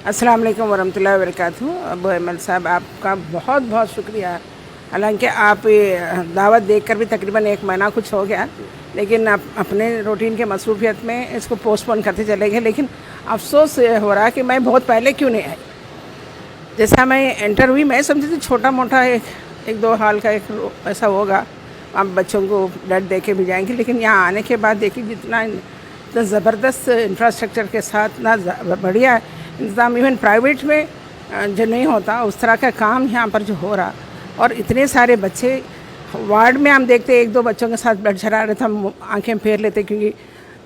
अस्सलाम वालेकुम वरहमतुल्लाहि वबरकातुहू। अबू अहमद साहब, आपका बहुत बहुत शुक्रिया। हालांकि आप ये दावत देखकर भी तकरीबन 1 महीना कुछ हो गया, लेकिन आप अपने रूटीन के मसरूफियत में इसको पोस्टपोन करते चले गए। लेकिन अफसोस हो रहा कि मैं बहुत पहले क्यों नहीं आई। जैसा मैं एंटर हुई, मैं समझी थी छोटा मोटा एक दो हाल का एक ऐसा होगा, आप बच्चों को ब्लड दे के भी जाएंगे। लेकिन यहाँ आने के बाद देखिए जितना ज़बरदस्त इंफ्रास्ट्रक्चर के साथ ना बढ़िया इंतज़ाम, इवन प्राइवेट में जो नहीं होता उस तरह का काम यहाँ पर जो हो रहा। और इतने सारे बच्चे वार्ड में हम देखते 1-2 बच्चों के साथ ब्लड चढ़ा रहे थे, हम आंखें फेर लेते क्योंकि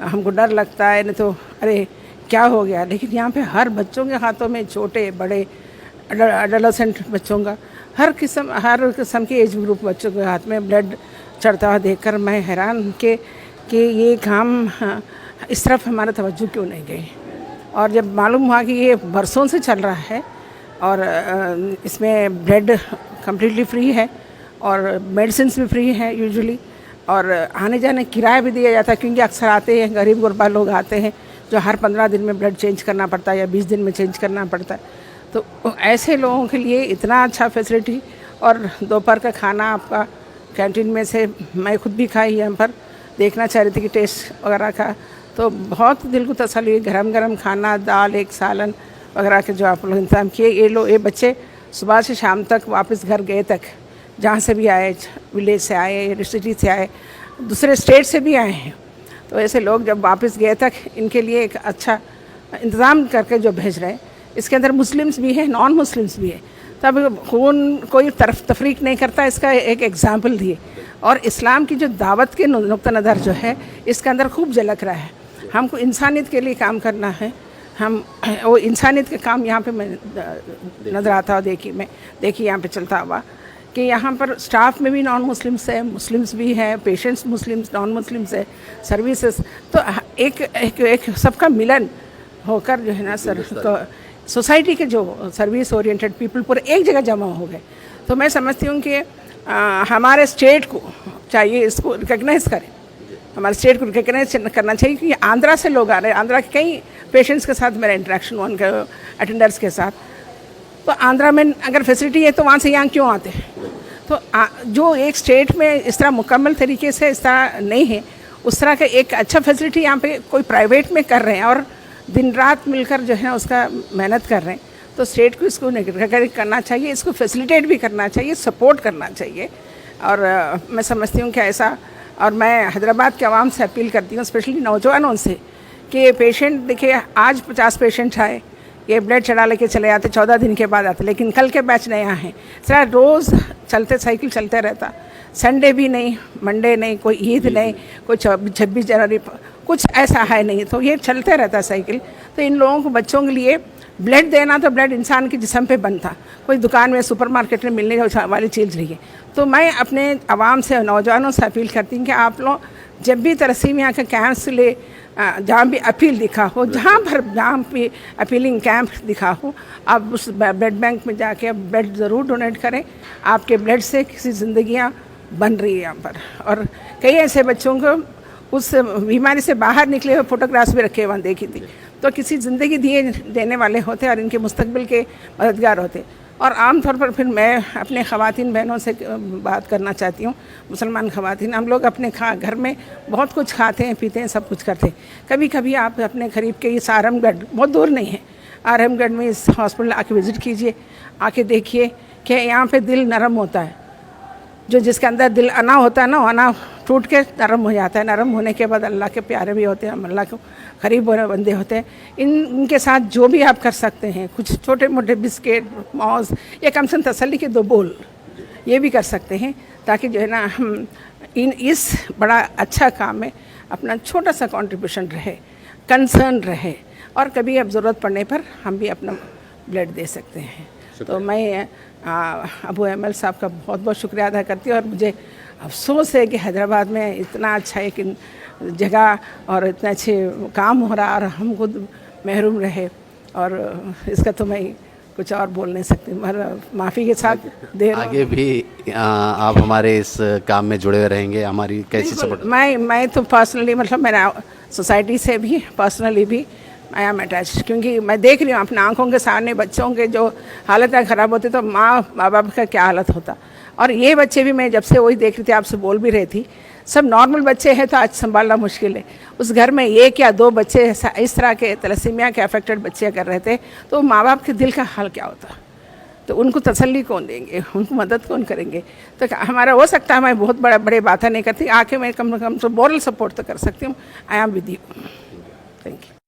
हमको डर लगता है, नहीं तो अरे क्या हो गया। लेकिन यहाँ पे हर बच्चों के हाथों में, छोटे बड़े एडोलेसेंट बच्चों का, हर किस्म के एज ग्रुप बच्चों के हाथ में ब्लड चढ़ता हुआ देखकर मैं हैरान कि ये काम इस तरफ हमारा तवज्जो क्यों नहीं गई। और जब मालूम हुआ कि ये बरसों से चल रहा है और इसमें ब्लड कम्प्लीटली फ्री है और मेडिसिन्स भी फ्री हैं यूजुअली, और आने जाने किराया भी दिया जाता है क्योंकि अक्सर आते हैं गरीब गुरबा लोग आते हैं जो हर 15 दिन में ब्लड चेंज करना पड़ता है या 20 दिन में चेंज करना पड़ता है। तो ऐसे लोगों के लिए इतना अच्छा फैसिलिटी। और दोपहर का खाना आपका कैंटीन में से मैं खुद भी खाई यहाँ पर, देखना चाह रही थी कि टेस्ट वगैरह का, तो बहुत दिल को तसल्ली हुई। गरम गरम खाना, दाल, एक सालन वगैरह के जो आप लोग इंतज़ाम किए। ये बच्चे सुबह से शाम तक वापस घर गए तक, जहाँ से भी आए, विलेज से आए, सिटी से आए, दूसरे स्टेट से भी आए हैं, तो ऐसे लोग जब वापस गए तक इनके लिए एक अच्छा इंतज़ाम करके जो भेज रहे हैं। इसके अंदर मुस्लिम्स भी हैं, नॉन मुस्लिम्स भी हैं, तब खून कोई तरफ तफरीक नहीं करता, इसका एक एग्ज़ाम्पल दिए। और इस्लाम की जो दावत के नुक्ता नज़र जो है इसके अंदर खूब झलक रहा है। हमको इंसानियत के लिए काम करना है, हम वो इंसानियत के काम यहाँ पे मैं नज़र आता हुआ देखिए यहाँ पे चलता हुआ कि यहाँ पर स्टाफ में भी नॉन मुस्लिम्स है, मुस्लिम्स भी हैं, पेशेंट्स मुस्लिम्स, नॉन मुस्लिम्स है, सर्विसेज, तो एक सबका मिलन होकर जो है ना सर, तो सोसाइटी के जो सर्विस ओरिएंटेड पीपल पूरे एक जगह जमा हो गए। तो मैं समझती हूँ कि हमारे स्टेट को चाहिए इसको रिकग्नाइज़ करें, हमारे स्टेट को रिकग्नाइज करना चाहिए कि आंध्रा से लोग आ रहे हैं। आंध्रा के कई पेशेंट्स के साथ मेरा इंटरेक्शन हुआ, उनके अटेंडर्स के साथ। तो आंध्रा में अगर फैसिलिटी है तो वहाँ से यहाँ क्यों आते हैं। तो जो एक स्टेट में इस तरह मुकम्मल तरीके से इस तरह नहीं है, उस तरह का एक अच्छा फैसिलिटी यहाँ पे कोई प्राइवेट में कर रहे हैं और दिन रात मिलकर जो है ना उसका मेहनत कर रहे हैं। तो स्टेट को इसको रिकग्नाइज करना चाहिए, इसको फैसिलिटेट भी करना चाहिए, सपोर्ट करना चाहिए। और मैं समझती हूँ कि ऐसा, और मैं हैदराबाद के आवाम से अपील करती हूँ, स्पेशली नौजवानों से, कि पेशेंट देखिए आज 50 पेशेंट आए, ये ब्लड चढ़ा लेके चले जाते, 14 दिन के बाद आते, लेकिन कल के बैच नया है। सर रोज़ चलते, साइकिल चलते रहता, संडे भी नहीं, मंडे नहीं, कोई ईद नहीं, कोई 26 जनवरी कुछ ऐसा है नहीं, तो ये चलते रहता साइकिल। तो इन लोगों को, बच्चों के लिए ब्लड देना, तो ब्लड इंसान के जिस्म पे बनता, कोई दुकान में सुपरमार्केट में मिलने वाली चीज़ नहीं है। तो मैं अपने आवाम से, नौजवानों से अपील करती हूँ कि आप लोग जब भी तरसीमिया के कैंप से ले, जहाँ भी अपील दिखा हो, जहाँ भी अपीलिंग कैंप दिखा हो, आप उस ब्लड बैंक में जाके ब्लड ज़रूर डोनेट करें। आपके ब्लड से किसी ज़िंदगियाँ बन रही है यहाँ पर। और कई ऐसे बच्चों को उस बीमारी से बाहर निकले हुए फ़ोटोग्राफ्स भी रखे वहाँ देखी थी, तो किसी ज़िंदगी देने वाले होते और इनके मुस्तकबिल के मददगार होते। और आम तौर पर फिर मैं अपने ख़वातीन बहनों से बात करना चाहती हूँ, मुसलमान ख़वातीन, हम लोग अपने घर में बहुत कुछ खाते हैं, पीते हैं, सब कुछ करते हैं। कभी कभी आप अपने करीब के इस आरामगढ़, बहुत दूर नहीं है, आरामगढ़ में इस हॉस्पिटल आके विज़िट कीजिए, आके देखिए कि यहाँ पे दिल नरम होता है। जो जिसके अंदर दिल अना होता है ना, अना टूट के नरम हो जाता है। नरम होने के बाद अल्लाह के प्यारे भी होते हैं, हम अल्लाह के करीब बंदे होते हैं। इनके साथ जो भी आप कर सकते हैं, कुछ छोटे मोटे बिस्किट, मौज, या कम से कम तसल्ली के 2 बोल ये भी कर सकते हैं, ताकि जो है ना हम इस बड़ा अच्छा काम में अपना छोटा सा कंट्रीब्यूशन रहे, कंसर्न रहे, और कभी अब ज़रूरत पड़ने पर हम भी अपना ब्लड दे सकते हैं। तो मैं अबू एमल साहब का बहुत बहुत शुक्रिया अदा करती हूँ। और मुझे अफसोस है कि हैदराबाद में इतना अच्छा एक जगह और इतना अच्छे काम हो रहा और हम खुद महरूम रहे, और इसका तो मैं कुछ और बोल नहीं सकती। माफ़ी के साथ दे रहा हूँ। आगे भी आप हमारे इस काम में जुड़े रहेंगे, हमारी कैसी सपोर्ट? मैं तो पर्सनली, मतलब मेरा सोसाइटी से भी पर्सनली भी आई एम अटैच, क्योंकि मैं देख रही हूँ अपने आंखों के सामने बच्चों के जो हालत ख़राब होती, तो माँ बाप का क्या हालत होता। और ये बच्चे भी, मैं जब से वही देख रही थी, आपसे बोल भी रही थी, सब नॉर्मल बच्चे हैं, तो आज संभालना मुश्किल है। उस घर में 1 या 2 बच्चे इस तरह के तलसीमिया के अफेक्टेड बच्चे अगर रहते, तो माँ बाप के दिल का हाल क्या होता। तो उनको तसल्ली कौन देंगे, उनको मदद कौन करेंगे। तो हमारा हो सकता है, मैं बहुत बड़े बातें नहीं करती, आके मैं कम से कम तो मॉरल सपोर्ट तो कर सकती हूँ। I am with you. Thank you.